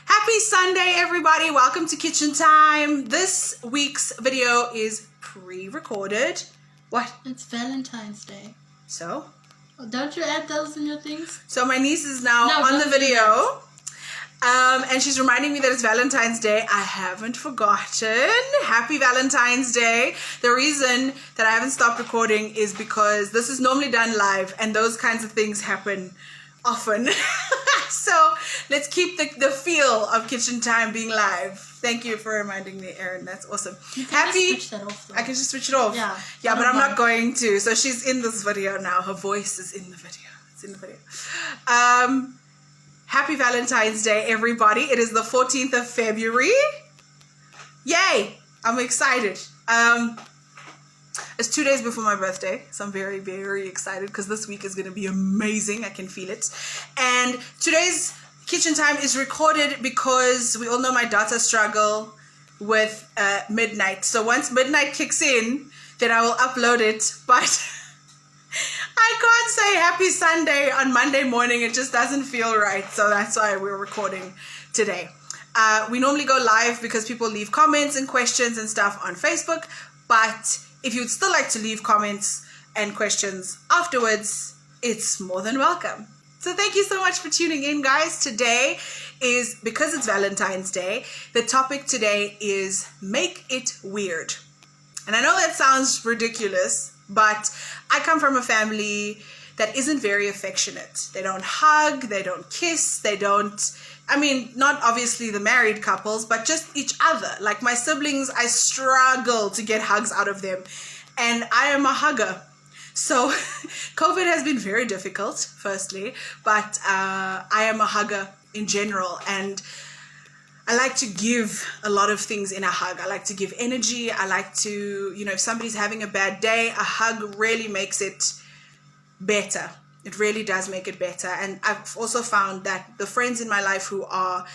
Happy Sunday, everybody. Welcome to Kitchen Time. This week's video is pre-recorded. What? It's Valentine's Day. So? Don't you add those in your things? So my niece is now on the video. And she's reminding me that it's Valentine's Day. I haven't forgotten. Happy Valentine's Day. The reason that I haven't stopped recording is because this is normally done live and those kinds of things happen often. So let's keep the feel of Kitchen Time being live. Thank you for reminding me, Erin. That's awesome. You can just switch that off, though. I can just switch it off. Yeah, but I'm not going to. So she's in this video now. Her voice is in the video. It's in the video. Happy Valentine's Day, everybody. It is the 14th of February. Yay! I'm excited. It's 2 days before my birthday, so I'm very, very excited because this week is going to be amazing. I can feel it. And today's Kitchen Time is recorded because we all know my daughter struggle with midnight. So once midnight kicks in, then I will upload it. But I can't say happy Sunday on Monday morning. It just doesn't feel right. So that's why we're recording today. We normally go live because people leave comments and questions and stuff on Facebook. But if you'd still like to leave comments and questions afterwards, it's more than welcome. So thank you so much for tuning in, guys. Today is, because it's Valentine's Day, the topic today is make it weird. And I know that sounds ridiculous, but I come from a family that isn't very affectionate. They don't hug, they don't kiss, they don't, I mean, not obviously the married couples, but just each other. Like my siblings, I struggle to get hugs out of them. And I am a hugger. So COVID has been very difficult, firstly, but I am a hugger in general. And I like to give a lot of things in a hug. I like to give energy. I like to, if somebody's having a bad day, a hug really makes it better. It really does make it better. And I've also found that the friends in my life who are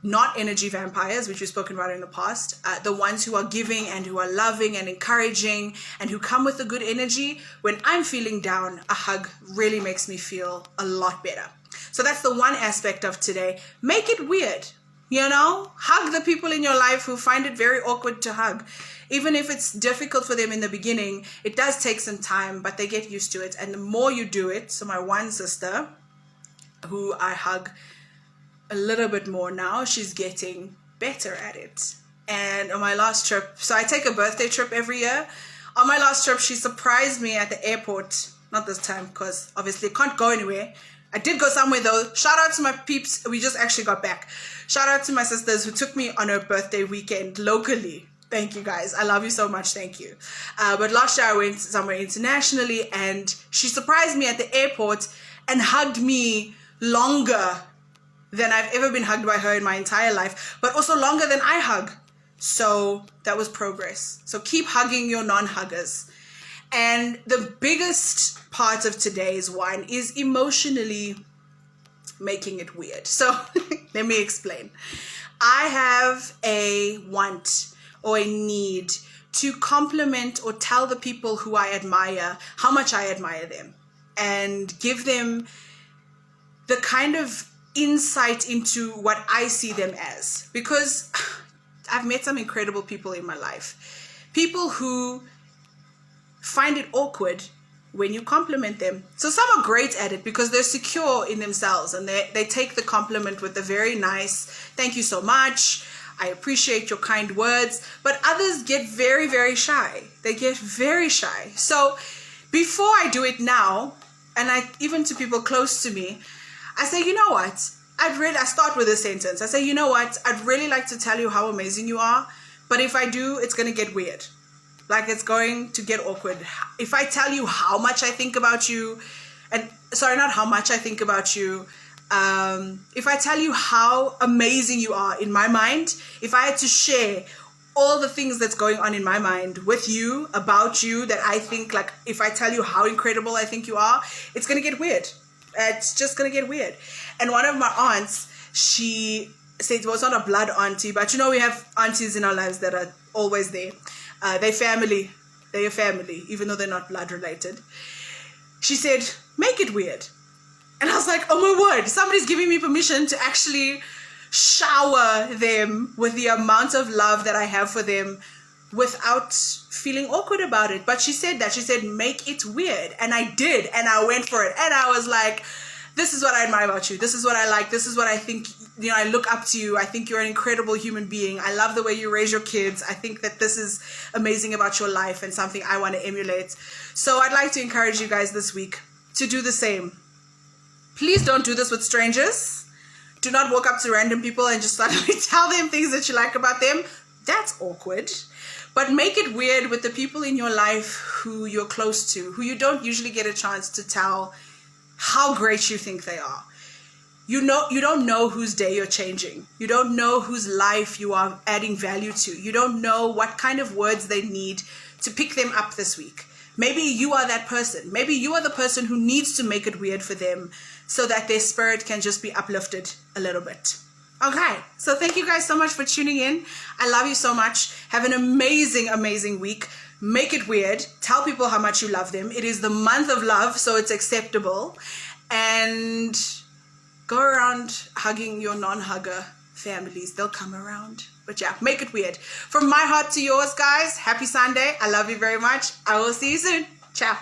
not energy vampires, which we've spoken about in the past, the ones who are giving and who are loving and encouraging and who come with a good energy, when I'm feeling down, a hug really makes me feel a lot better. So that's the one aspect of today. Make it weird. Hug the people in your life who find it very awkward to hug. Even if it's difficult for them in the beginning, it does take some time, but they get used to it. And the more you do it, so my one sister, who I hug a little bit more now, she's getting better at it. And on my last trip, so I take a birthday trip every year. On my last trip, she surprised me at the airport. Not this time, because obviously I can't go anywhere. I did go somewhere though. Shout out to my peeps. We just actually got back. Shout out to my sisters who took me on her birthday weekend locally. Thank you guys. I love you so much. Thank you. But last year I went somewhere internationally and she surprised me at the airport and hugged me longer than I've ever been hugged by her in my entire life, but also longer than I hug. So that was progress. So keep hugging your non-huggers. And the biggest part of today's one is emotionally making it weird. So let me explain. I have a want or a need to compliment or tell the people who I admire how much I admire them and give them the kind of insight into what I see them as. Because I've met some incredible people in my life. People who find it awkward when you compliment them. So some are great at it because they're secure in themselves and they take the compliment with a very nice, thank you so much, I appreciate your kind words. But others get very, very shy. They get very shy. So before I do it now, and even to people close to me, I say, you know what? I start with a sentence. I say, you know what? I'd really like to tell you how amazing you are. But if I do, it's going to get weird. Like it's going to get awkward. If I tell you how much I think about you, not how much I think about you. If I tell you how amazing you are in my mind, if I had to share all the things that's going on in my mind with you, about you, that I think, like if I tell you how incredible I think you are, it's going to get weird. It's just going to get weird. And one of my aunts, she said, well, it's not a blood auntie, but we have aunties in our lives that are always there. They're family. They're a family, even though they're not blood related. She said, make it weird. And I was like, oh my word, somebody's giving me permission to actually shower them with the amount of love that I have for them without feeling awkward about it. But she said that. She said, make it weird. And I did. And I went for it. And I was like, this is what I admire about you. This is what I like. This is what I think, I look up to you. I think you're an incredible human being. I love the way you raise your kids. I think that this is amazing about your life and something I want to emulate. So I'd like to encourage you guys this week to do the same. Please don't do this with strangers. Do not walk up to random people and just suddenly tell them things that you like about them. That's awkward. But make it weird with the people in your life who you're close to, who you don't usually get a chance to tell how great you think they are. You don't know whose day you're changing. You don't know whose life you are adding value to. You don't know what kind of words they need to pick them up this week. Maybe you are that person. Maybe you are the person who needs to make it weird for them so that their spirit can just be uplifted a little bit. Okay, so thank you guys so much for tuning in. I love you so much. Have an amazing, amazing week. Make it weird. Tell people how much you love them. It is the month of love, so it's acceptable. And go around hugging your non-hugger families. They'll come around. But yeah, make it weird. From my heart to yours, guys, happy Sunday. I love you very much. I will see you soon. Ciao.